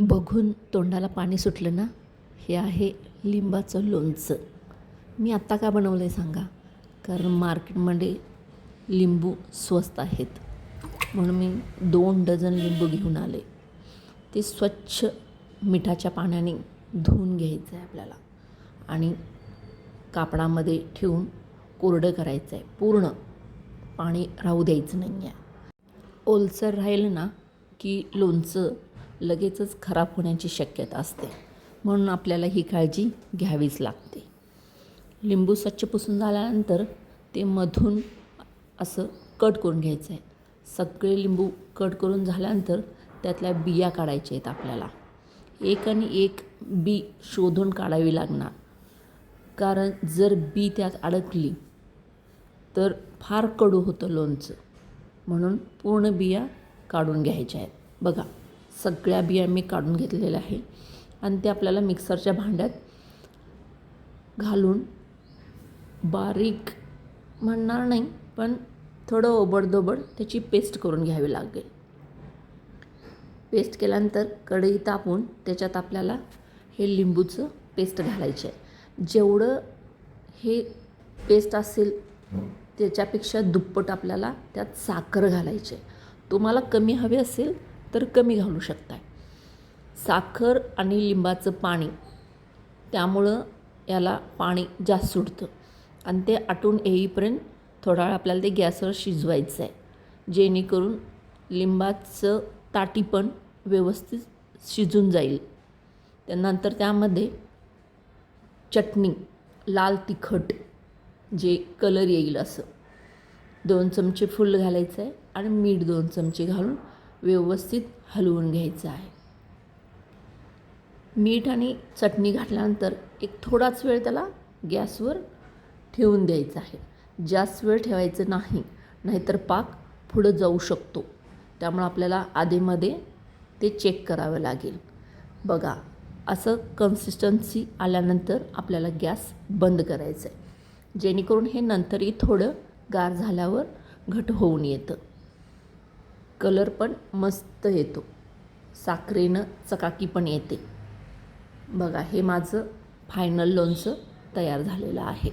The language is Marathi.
बघून तोंडाला पाणी सुटलं ना. हे आहे लिंबाचं लोणचं. मी आत्ता का बनवलं आहे सांगा. कारण मार्केटमध्ये लिंबू स्वस्त आहेत म्हणून मी 2 डझन लिंबू घेऊन आले. ते स्वच्छ मिठाच्या पाण्याने धुवून घ्यायचं आहे आपल्याला आणि कापडामध्ये ठेवून कोरडं करायचं आहे. पूर्ण पाणी राहू द्यायचं नाही आहे. ओलसर राहिलं ना की लोणचं लगेचच खराब होण्याची शक्यता असते, म्हणून आपल्याला ही काळजी घ्यावीच लागते. लिंबू स्वच्छ पुसून झाल्यानंतर ते मधून असं कट करून घ्यायचं आहे. सगळे लिंबू कट करून झाल्यानंतर त्यातल्या बिया काढायच्या आहेत आपल्याला. एक आणि एक बी शोधून काढावी लागणार, कारण जर बी त्यात अडकली तर फार कडू होतं लोणचं. म्हणून पूर्ण बिया काढून घ्यायच्या आहेत. बघा, सगळ्या बिया मी काढून घेतलेल्या आहे आणि ते आपल्याला मिक्सरच्या भांड्यात घालून बारीक म्हणणार नाही, पण थोडं ओबडधोबड त्याची पेस्ट करून घ्यावी लागेल. पेस्ट केल्यानंतर कढई तापवून त्याच्यात आपल्याला हे लिंबूचं पेस्ट घालायचं आहे. जेवढं हे पेस्ट असेल त्याच्यापेक्षा दुप्पट आपल्याला त्यात साखर घालायची आहे. तुम्हाला कमी हवे असेल तर कमी घालू शकताय. साखर आणि लिंबाचं पाणी त्यामुळं याला पाणी जास्त सुटतं आणि ते आटून येईपर्यंत थोडा वेळ आपल्याला ते गॅसवर शिजवायचं आहे, जेणेकरून लिंबाचं ताटी पण व्यवस्थित शिजून जाईल. त्यानंतर त्यामध्ये चटणी, लाल तिखट, जे कलर येईल असं 2 चमचे फुल घालायचं आहे आणि मीठ 2 चमचे घालून व्यवस्थित हलवून घ्यायचं आहे. मीठ आणि चटणी घातल्यानंतर एक थोडाच वेळ त्याला गॅसवर ठेवून द्यायचं आहे. जास्त वेळ ठेवायचं नाही, नाहीतर पाक पुढं जाऊ शकतो. त्यामुळे आपल्याला आधीमध्ये ते चेक करावं लागेल. बघा, असं कन्सिस्टन्सी आल्यानंतर आपल्याला गॅस बंद करायचं आहे, जेणेकरून हे नंतरही थोडं गार झाल्यावर घट होऊन येतं. कलर पण मस्त येतो, साखरेनं चकाकी पण येते. बघा, हे माझं फायनल लोणचं तयार झालेलं आहे.